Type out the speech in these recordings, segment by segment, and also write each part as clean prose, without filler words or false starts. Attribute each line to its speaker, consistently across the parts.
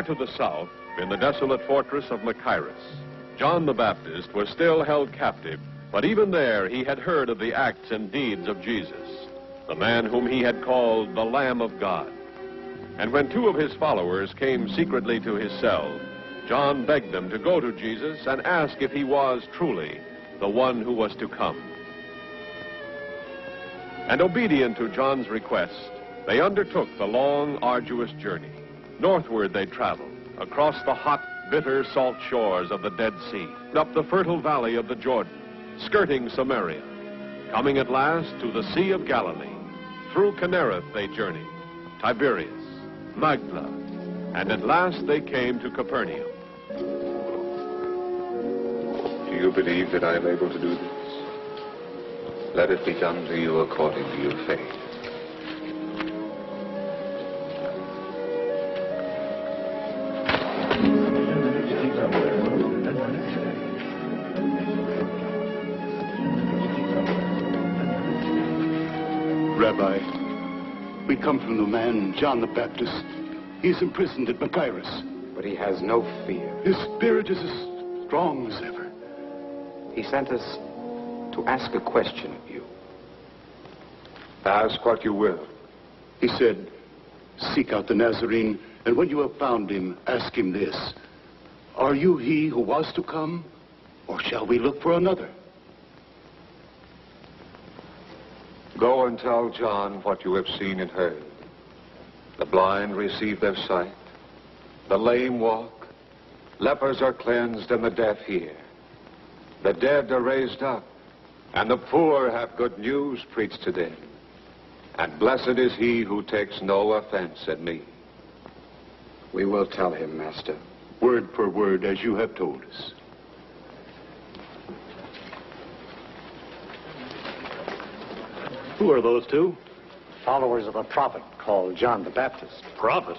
Speaker 1: to the south, in the desolate fortress of Machaerus, John the Baptist was still held captive, but even there he had heard of the acts and deeds of Jesus, the man whom he had called the Lamb of God. And when two of his followers came secretly to his cell, John begged them to go to Jesus and ask if he was truly the one who was to come. And obedient to John's request, they undertook the long, arduous journey. Northward they traveled, across the hot, bitter, salt shores of the Dead Sea, up the fertile valley of the Jordan, skirting Samaria, coming at last to the Sea of Galilee. Through Kinnereth they journeyed, Tiberias, Magdala, and at last they came to Capernaum.
Speaker 2: Do you believe that I am able to do this? Let it be done to you according to your faith.
Speaker 3: Rabbi, we come from the man, John the Baptist. He's imprisoned at Machaerus.
Speaker 4: But he has no fear.
Speaker 3: His spirit is as strong as ever.
Speaker 4: He sent us to ask a question of you.
Speaker 2: Ask what you will.
Speaker 3: He said, seek out the Nazarene, and when you have found him, ask him this: are you he who was to come, or shall we look for another?
Speaker 2: Go and tell John what you have seen and heard. The blind receive their sight, the lame walk, lepers are cleansed, and the deaf hear. The dead are raised up, and the poor have good news preached to them. And blessed is he who takes no offense at me.
Speaker 4: We will tell him, Master.
Speaker 3: Word for word, as you have told us.
Speaker 5: Who are those two?
Speaker 6: Followers of a prophet called John the Baptist.
Speaker 5: Prophet?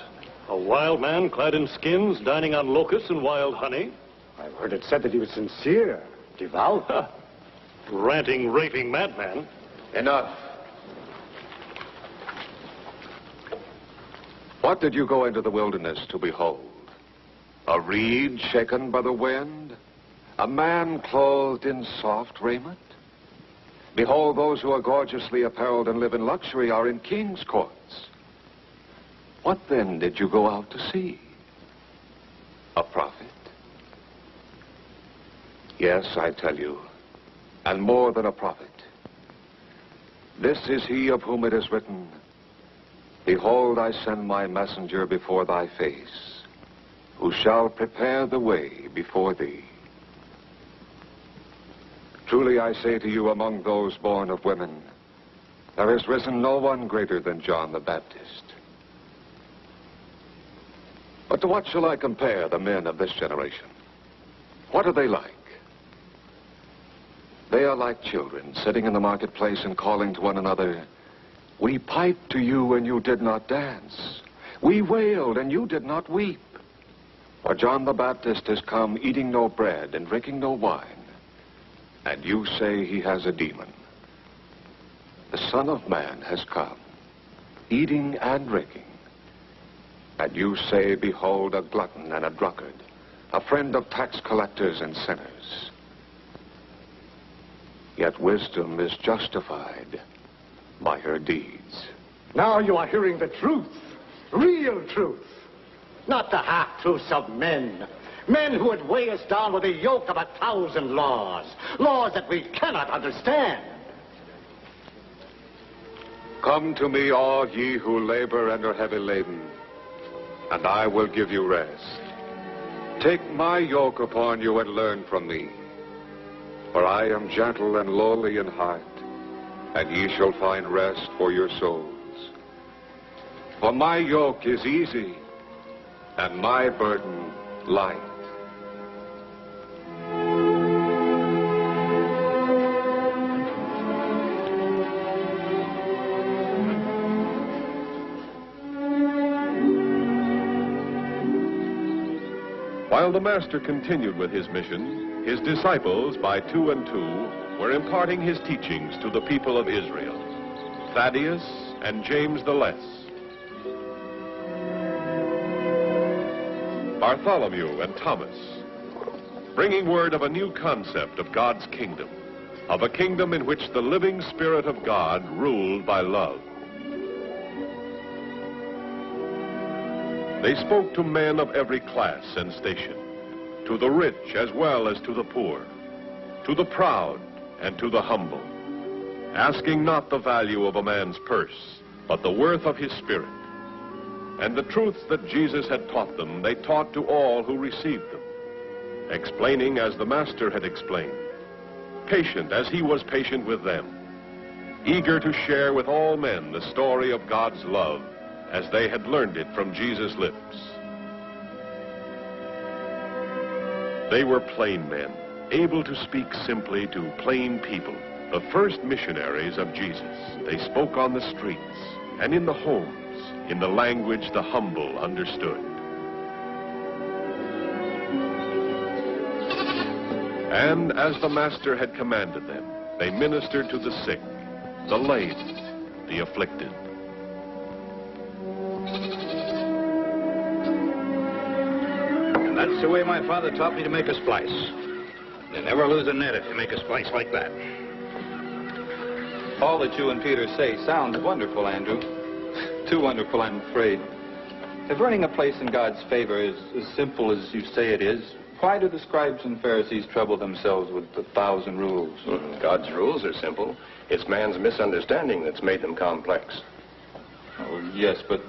Speaker 5: A wild man clad in skins, dining on locusts and wild honey?
Speaker 6: I've heard it said that he was sincere, devout.
Speaker 5: Ranting, raving madman.
Speaker 2: Enough. What did you go into the wilderness to behold? A reed shaken by the wind? A man clothed in soft raiment? Behold, those who are gorgeously apparelled and live in luxury are in king's courts. What then did you go out to see? A prophet? Yes, I tell you, and more than a prophet. This is he of whom it is written, behold, I send my messenger before thy face, who shall prepare the way before thee. Truly I say to you, among those born of women, there has risen no one greater than John the Baptist. But to what shall I compare the men of this generation? What are they like? They are like children sitting in the marketplace and calling to one another, we piped to you and you did not dance. We wailed and you did not weep. For John the Baptist has come eating no bread and drinking no wine. And you say he has a demon. The Son of Man has come, eating and drinking. And you say, behold, a glutton and a drunkard, a friend of tax collectors and sinners. Yet wisdom is justified by her deeds.
Speaker 6: Now you are hearing the truth, real truth, not the half-truths of men. Men who would weigh us down with the yoke of 1,000 laws. Laws that we cannot understand.
Speaker 2: Come to me, all ye who labor and are heavy laden, and I will give you rest. Take my yoke upon you and learn from me. For I am gentle and lowly in heart, and ye shall find rest for your souls. For my yoke is easy, and my burden light.
Speaker 1: While the Master continued with his mission, his disciples, by two and two, were imparting his teachings to the people of Israel, Thaddeus and James the Less. Bartholomew and Thomas, bringing word of a new concept of God's kingdom, of a kingdom in which the living Spirit of God ruled by love. They spoke to men of every class and station, to the rich as well as to the poor, to the proud and to the humble, asking not the value of a man's purse, but the worth of his spirit. And the truths that Jesus had taught them, they taught to all who received them, explaining as the Master had explained, patient as he was patient with them, eager to share with all men the story of God's love as they had learned it from Jesus' lips. They were plain men, able to speak simply to plain people, the first missionaries of Jesus. They spoke on the streets and in the homes, in the language the humble understood. And as the Master had commanded them, they ministered to the sick, the lame, the afflicted.
Speaker 7: And that's the way my father taught me to make a splice. You never lose a net if you make a splice like that.
Speaker 4: All that you and Peter say sounds wonderful, Andrew. Too wonderful, I'm afraid. If earning a place in God's favor is as simple as you say it is, why do the scribes and Pharisees trouble themselves with 1,000 rules?
Speaker 8: God's rules are simple. It's man's misunderstanding that's made them complex.
Speaker 4: Oh, yes, but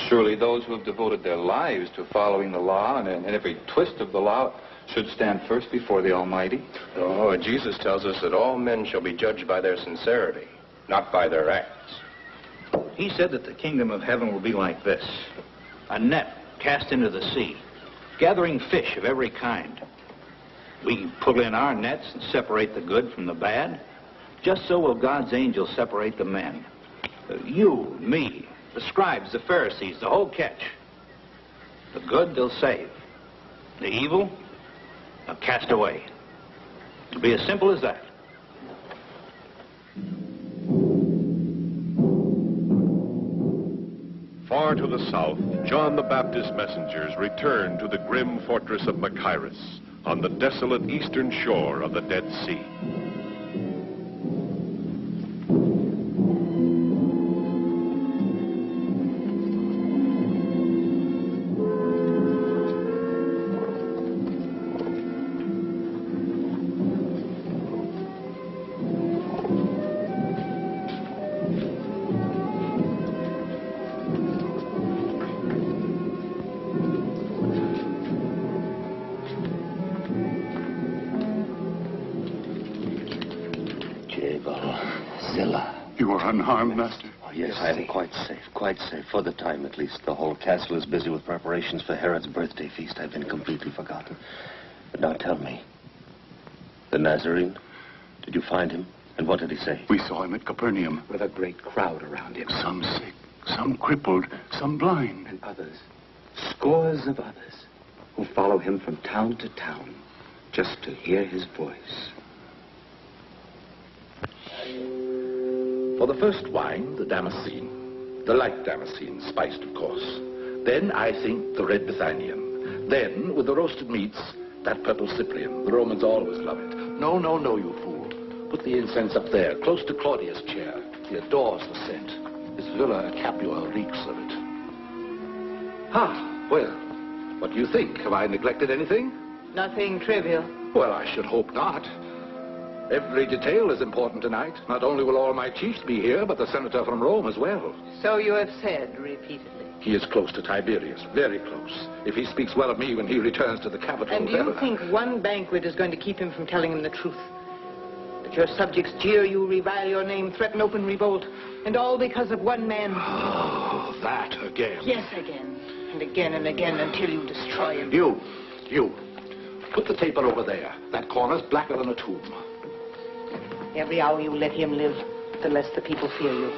Speaker 4: surely those who have devoted their lives to following the law and every twist of the law should stand first before the Almighty.
Speaker 8: Oh, Jesus tells us that all men shall be judged by their sincerity, not by their acts.
Speaker 7: He said that the kingdom of heaven will be like this: a net cast into the sea, gathering fish of every kind. We pull in our nets and separate the good from the bad. Just so will God's angels separate the men. You, me, the scribes, the Pharisees, the whole catch. The good they'll save. The evil they'll cast away. It'll be as simple as that.
Speaker 1: Far to the south, John the Baptist's messengers returned to the grim fortress of Machaerus on the desolate eastern shore of the Dead Sea.
Speaker 3: You are unharmed, Master?
Speaker 9: Oh, yes, I am quite safe, for the time at least. The whole castle is busy with preparations for Herod's birthday feast. I've been completely forgotten. But now tell me, the Nazarene, did you find him? And what did he say?
Speaker 3: We saw him at Capernaum.
Speaker 9: With a great crowd around him.
Speaker 3: Some sick, some crippled, some blind.
Speaker 9: And others, scores of others, who follow him from town to town just to hear his voice.
Speaker 10: For the first wine, the Damascene. The light Damascene, spiced, of course. Then, I think, the red Bithynian. Then, with the roasted meats, that purple Cyprian. The Romans always love it. No, you fool. Put the incense up there, close to Claudia's chair. He adores the scent. This Villa Capua reeks of it. Well, what do you think? Have I neglected anything?
Speaker 11: Nothing trivial.
Speaker 10: Well, I should hope not. Every detail is important tonight. Not only will all my chiefs be here, but the senator from Rome as well.
Speaker 11: So you have said repeatedly.
Speaker 10: He is close to Tiberius, very close. If he speaks well of me when he returns to the capital...
Speaker 11: And do you think one banquet is going to keep him from telling him the truth? That your subjects jeer you, revile your name, threaten open revolt, and all because of one man?
Speaker 10: Oh, that again.
Speaker 11: Yes, again. And again and again until you destroy him.
Speaker 10: You. Put the taper over there. That corner's blacker than a tomb.
Speaker 11: Every hour you let him live, the less the people fear you.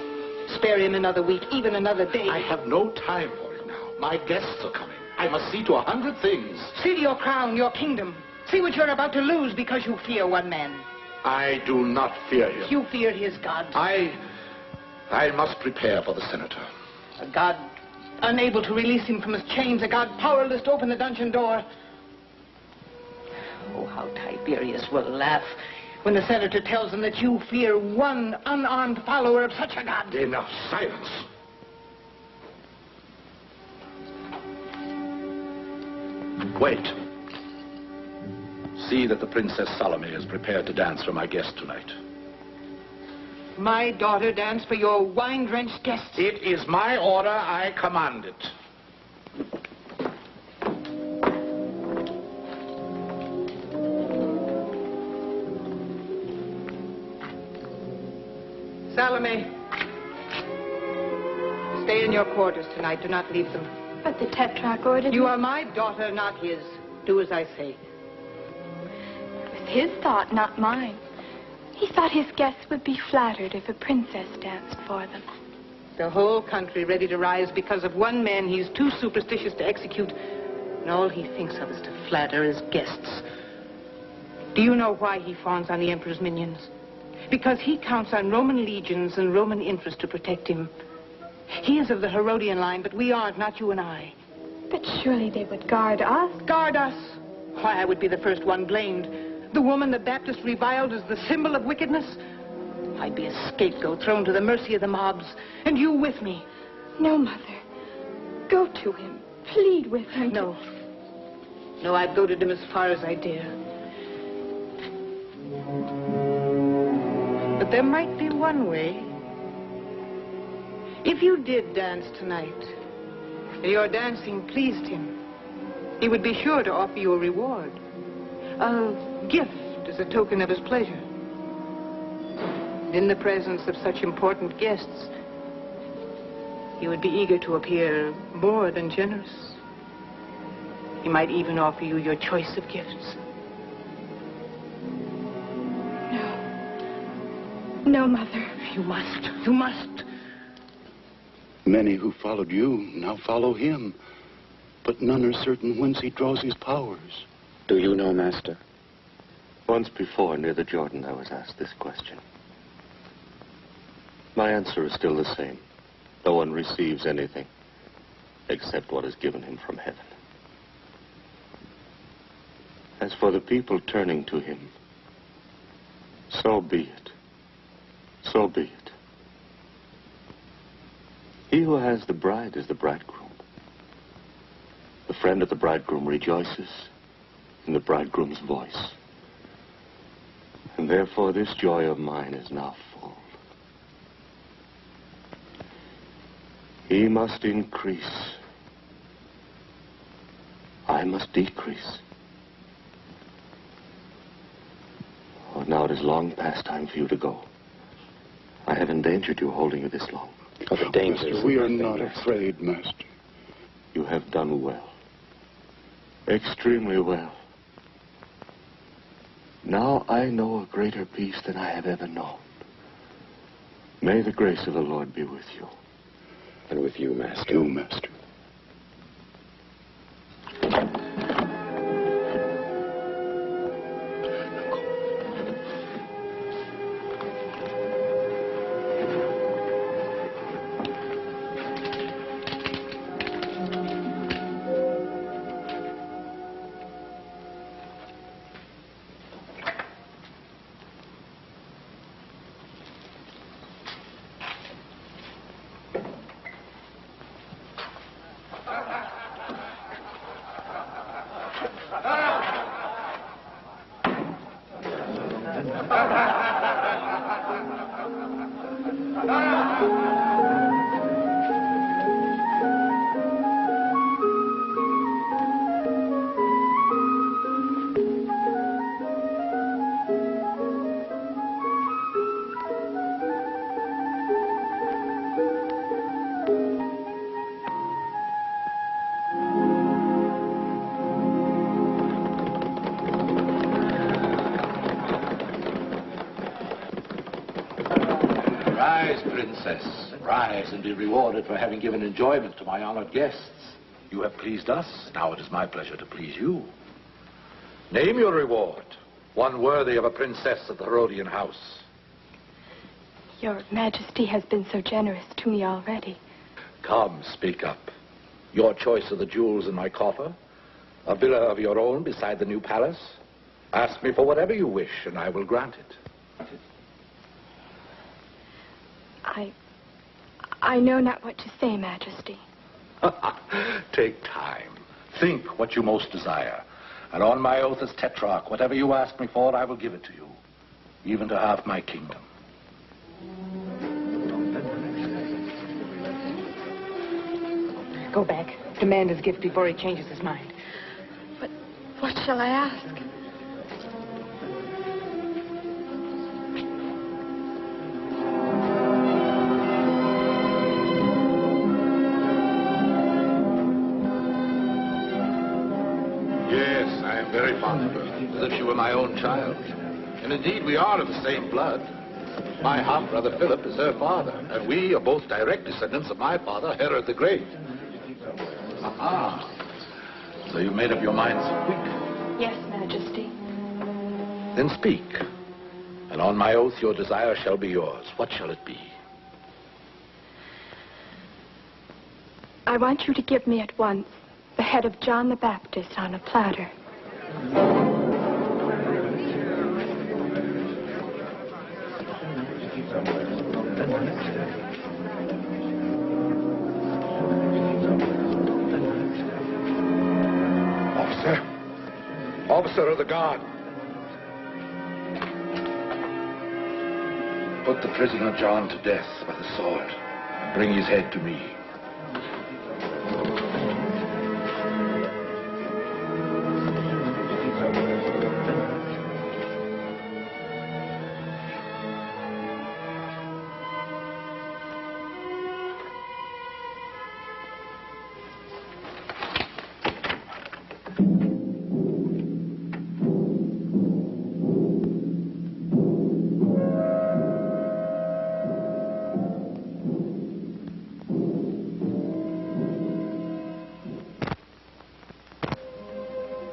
Speaker 11: Spare him another week, even another day.
Speaker 10: I have no time for it now. My guests are coming. I must see to 100 things.
Speaker 11: See to your crown, your kingdom. See what you're about to lose because you fear one man.
Speaker 10: I do not fear him.
Speaker 11: You fear his God.
Speaker 10: I must prepare for the senator.
Speaker 11: A God Unable to release him from his chains, a god powerless to open the dungeon door. Oh, how Tiberius will laugh when the senator tells him that you fear one unarmed follower of such a god.
Speaker 10: Enough, silence. Wait. See that the Princess Salome is prepared to dance for my guest tonight.
Speaker 11: My daughter dance for your wine-drenched guests?
Speaker 10: It is my order. I command it.
Speaker 11: Salome, stay in your quarters tonight. Do not leave them.
Speaker 12: But the Tetrarch ordered...
Speaker 11: You are my daughter, not his. Do as I say.
Speaker 12: It was his thought, not mine. He thought his guests would be flattered if a princess danced for them.
Speaker 11: The whole country ready to rise because of one man he's too superstitious to execute, and all he thinks of is to flatter his guests. Do you know why he fawns on the emperor's minions? Because he counts on Roman legions and Roman interest to protect him. He is of the Herodian line, but we aren't, not you and I.
Speaker 12: But surely they would guard us.
Speaker 11: Guard us? Why, I would be the first one blamed. The woman the Baptist reviled as the symbol of wickedness. I'd be a scapegoat thrown to the mercy of the mobs, and you with me.
Speaker 12: No, Mother. Go to him. Plead with him.
Speaker 11: No. No, I've goaded him as far as I dare. But there might be one way. If you did dance tonight, and your dancing pleased him, he would be sure to offer you a reward. A gift as a token of his pleasure. In the presence of such important guests, he would be eager to appear more than generous. He might even offer you your choice of gifts.
Speaker 12: No, Mother.
Speaker 11: You must. You must.
Speaker 3: Many who followed you now follow him, but none are certain whence he draws his powers.
Speaker 9: Do you know, Master? Once before, near the Jordan, I was asked this question. My answer is still the same. No one receives anything except what is given him from heaven. As for the people turning to him, so be it. So be it. He who has the bride is the bridegroom. The friend of the bridegroom rejoices in the bridegroom's voice. And therefore this joy of mine is now full. He must increase. I must decrease. Oh, now it is long past time for you to go. I have endangered you holding you this long.
Speaker 3: Oh, the danger. We are not afraid, Master.
Speaker 9: You have done well. Extremely well. Now I know a greater peace than I have ever known. May the grace of the Lord be with you.
Speaker 8: And with you, Master.
Speaker 3: You, Master.
Speaker 10: Rise and be rewarded for having given enjoyment to my honored guests. You have pleased us. Now it is my pleasure to please you. Name your reward, one worthy of a princess of the Herodian house.
Speaker 12: Your Majesty has been so generous to me already.
Speaker 10: Come, speak up. Your choice of the jewels in my coffer? A villa of your own beside the new palace? Ask me for whatever you wish, and I will grant it.
Speaker 12: I know not what to say, Majesty.
Speaker 10: Take time. Think what you most desire. And on my oath as Tetrarch, whatever you ask me for, I will give it to you. Even to half my kingdom.
Speaker 11: Go back. Demand his gift before he changes his mind.
Speaker 12: But what shall I ask?
Speaker 10: Yes, I am very fond of her, as if she were my own child. And indeed, we are of the same blood. My half-brother Philip is her father, and we are both direct descendants of my father, Herod the Great. Aha! So you made up your mind so quick?
Speaker 12: Yes, Majesty.
Speaker 10: Then speak. And on my oath, your desire shall be yours. What shall it be?
Speaker 12: I want you to give me at once the head of John the Baptist on a platter.
Speaker 10: Officer of the guard. Put the prisoner John to death by the sword. Bring his head to me.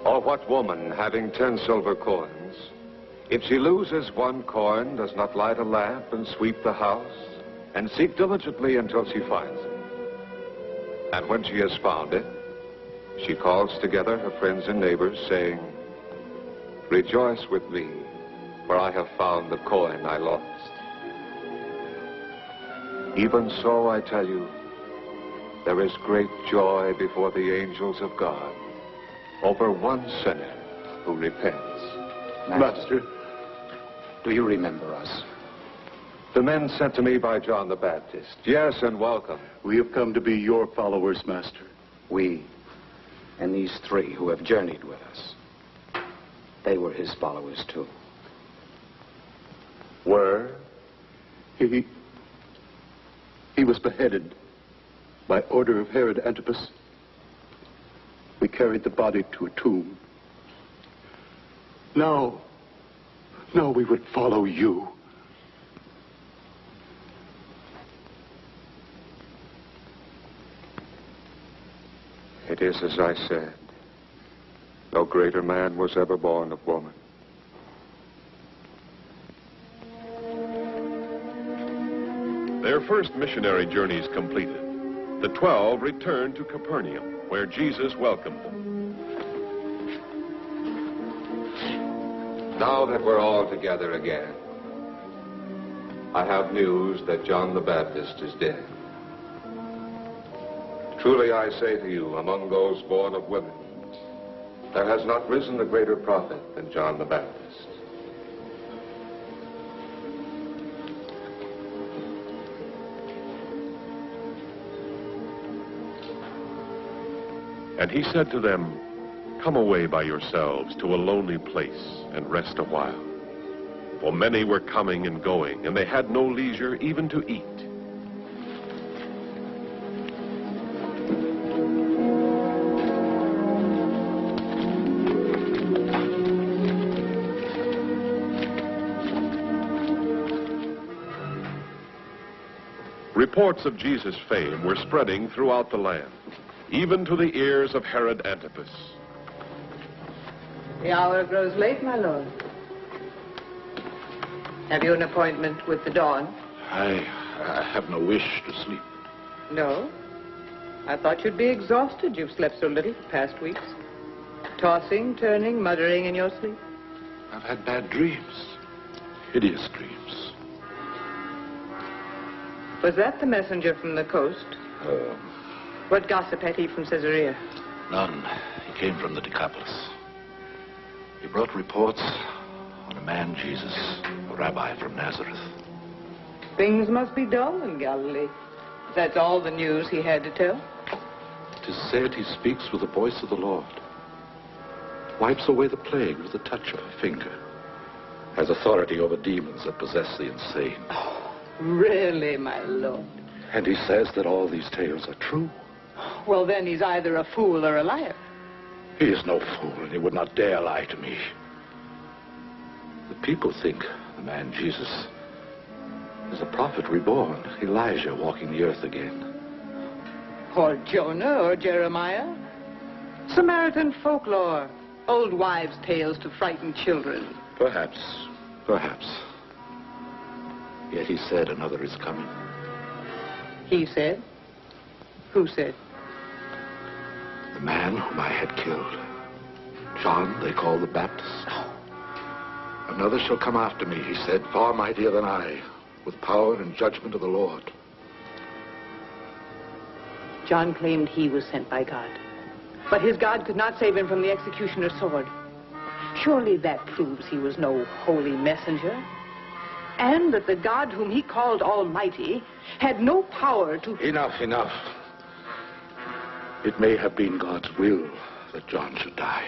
Speaker 2: Or what woman, having 10 silver coins, if she loses 1 coin, does not light a lamp and sweep the house, and seek diligently until she finds it? And when she has found it, she calls together her friends and neighbors, saying, "Rejoice with me, for I have found the coin I lost." Even so, I tell you, there is great joy before the angels of God over one sinner who repents.
Speaker 3: Master, do you remember us?
Speaker 2: The men sent to me by John the Baptist. Yes, and welcome.
Speaker 3: We have come to be your followers, Master.
Speaker 13: We and these 3 who have journeyed with us, they were his followers too.
Speaker 2: Were?
Speaker 3: He was beheaded by order of Herod Antipas. We carried the body to a tomb. Now we would follow you.
Speaker 2: It is as I said. No greater man was ever born of woman.
Speaker 1: Their first missionary journeys completed, the 12 returned to Capernaum, where Jesus welcomed them.
Speaker 2: Now that we're all together again, I have news that John the Baptist is dead. Truly I say to you, among those born of women, there has not risen a greater prophet than John the Baptist.
Speaker 1: And he said to them, "Come away by yourselves to a lonely place and rest a while." For many were coming and going, and they had no leisure even to eat. Reports of Jesus' fame were spreading throughout the land, even to the ears of Herod Antipas.
Speaker 11: The hour grows late, my lord. Have you an appointment with the dawn?
Speaker 10: I have no wish to sleep.
Speaker 11: No? I thought you'd be exhausted. You've slept so little the past weeks. Tossing, turning, muttering in your sleep.
Speaker 10: I've had bad dreams. Hideous dreams.
Speaker 11: Was that the messenger from the coast? What gossip had he from Caesarea?
Speaker 10: None. He came from the Decapolis. He brought reports on a man, Jesus, a rabbi from Nazareth.
Speaker 11: Things must be dull in Galilee. That's all the news he had to tell.
Speaker 10: 'Tis said he speaks with the voice of the Lord. Wipes away the plague with the touch of a finger. Has authority over demons that possess the insane.
Speaker 11: Oh, really, my lord?
Speaker 10: And he says that all these tales are true.
Speaker 11: Well, then he's either a fool or a liar.
Speaker 10: He is no fool, and he would not dare lie to me. The people think the man Jesus is a prophet reborn, Elijah walking the earth again.
Speaker 11: Or Jonah or Jeremiah. Samaritan folklore. Old wives' tales to frighten children.
Speaker 10: Perhaps. Perhaps. Yet he said another is coming.
Speaker 11: He said? Who said?
Speaker 10: The man whom I had killed. John, they call the Baptist. Another shall come after me, he said, far mightier than I, with power and judgment of the Lord.
Speaker 11: John claimed he was sent by God. But his God could not save him from the executioner's sword. Surely that proves he was no holy messenger. And that the God whom he called Almighty had no power to...
Speaker 10: Enough, enough. It may have been God's will that John should die.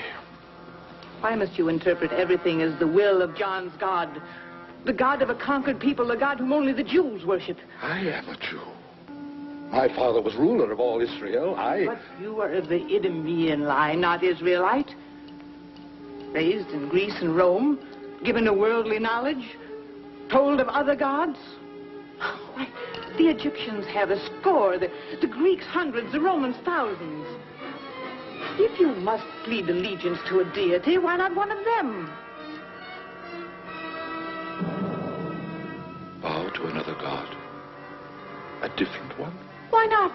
Speaker 11: Why must you interpret everything as the will of John's God? The God of a conquered people, the God whom only the Jews worship.
Speaker 10: I am a Jew. My father was ruler of all Israel.
Speaker 11: But you are of the Idumean line, not Israelite. Raised in Greece and Rome, given to worldly knowledge, told of other gods. Why, the Egyptians have a score, the Greeks hundreds, the Romans thousands. If you must plead allegiance to a deity, why not one of them?
Speaker 10: Bow to another god. A different one?
Speaker 11: Why not?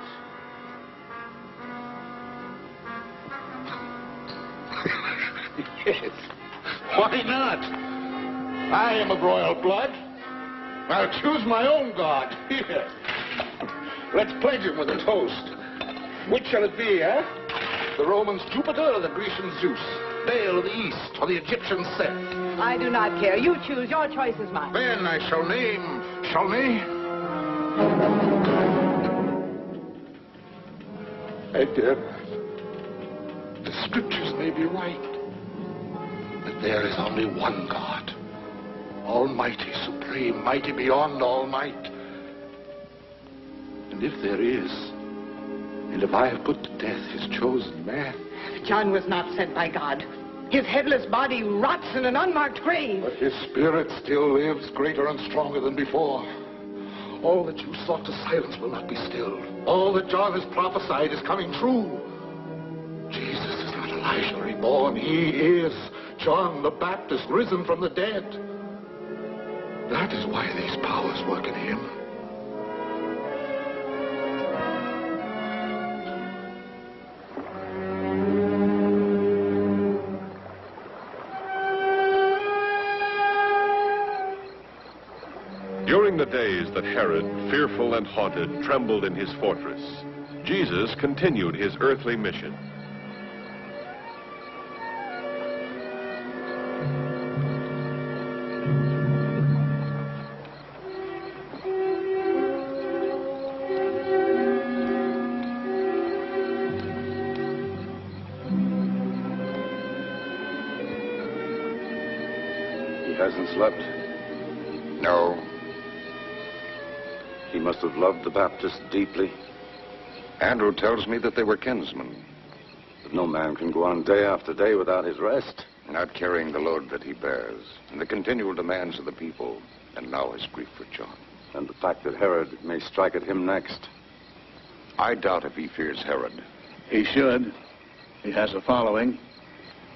Speaker 10: Yes. Why not? I am of royal blood. I'll choose my own god. Here. Let's pledge him with a toast. Which shall it be, eh? The Romans' Jupiter or the Grecians' Zeus? Baal of the East or the Egyptian Set?
Speaker 11: I do not care. You choose. Your choice is mine.
Speaker 10: Then I shall name... Salome. I dare not. The scriptures may be right. That there is only one God. Almighty, supreme, mighty beyond all might. And if there is, and if I have put to death his chosen man...
Speaker 11: John was not sent by God. His headless body rots in an unmarked grave.
Speaker 10: But his spirit still lives, greater and stronger than before. All that you sought to silence will not be stilled. All that John has prophesied is coming true. Jesus is not Elijah reborn. He is John the Baptist, risen from the dead. That is why these powers work in him.
Speaker 1: During the days that Herod, fearful and haunted, trembled in his fortress, Jesus continued his earthly mission.
Speaker 2: He hasn't slept.
Speaker 8: No.
Speaker 2: He must have loved the Baptist deeply.
Speaker 8: Andrew tells me that they were kinsmen.
Speaker 2: But no man can go on day after day without his rest.
Speaker 8: Not carrying the load that he bears, and the continual demands of the people, and now his grief for John.
Speaker 2: And the fact that Herod may strike at him next.
Speaker 8: I doubt if he fears Herod.
Speaker 14: He should. He has a following,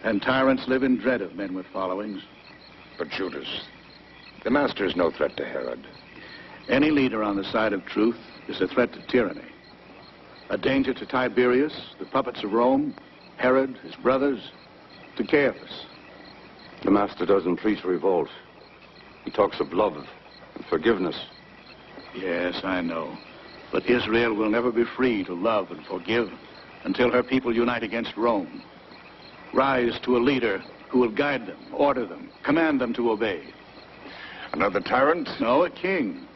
Speaker 14: and tyrants live in dread of men with followings.
Speaker 8: But Judas, the master is no threat to Herod.
Speaker 14: Any leader on the side of truth is a threat to tyranny. A danger to Tiberius, the puppets of Rome, Herod, his brothers, to Caiaphas.
Speaker 15: The Master doesn't preach revolt. He talks of love and forgiveness.
Speaker 14: Yes, I know. But Israel will never be free to love and forgive until her people unite against Rome. Rise to a leader who will guide them, order them, command them to obey.
Speaker 10: Another tyrant?
Speaker 14: No, a king.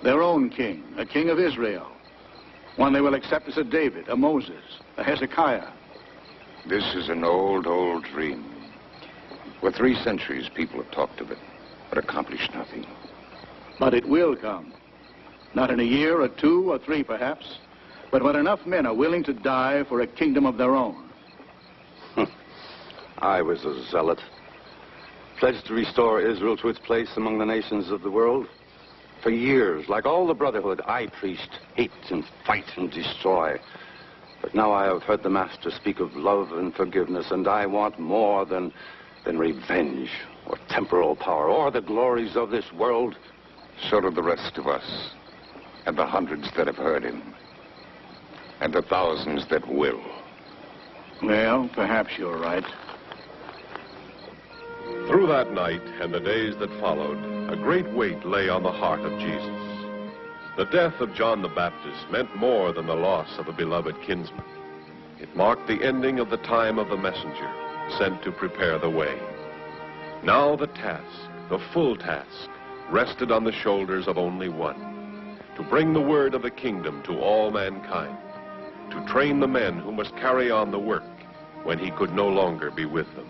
Speaker 14: Their own king, a king of Israel. One they will accept as a David, a Moses, a Hezekiah.
Speaker 10: This is an old, old dream. For 3 centuries, people have talked of it, but accomplished nothing.
Speaker 14: But it will come. Not in a year or 2 or 3, perhaps, but when enough men are willing to die for a kingdom of their own.
Speaker 15: I was a zealot, pledged to restore Israel to its place among the nations of the world. For years, like all the Brotherhood, I preached hate and fight and destroy. But now I have heard the Master speak of love and forgiveness, and I want more than revenge or temporal power or the glories of this world.
Speaker 10: So do the rest of us, and the hundreds that have heard him, and the thousands that will.
Speaker 14: Well, perhaps you're right.
Speaker 1: Through that night and the days that followed, a great weight lay on the heart of Jesus. The death of John the Baptist meant more than the loss of a beloved kinsman. It marked the ending of the time of the messenger sent to prepare the way. Now the task, the full task, rested on the shoulders of only one: to bring the word of the kingdom to all mankind, to train the men who must carry on the work when he could no longer be with them.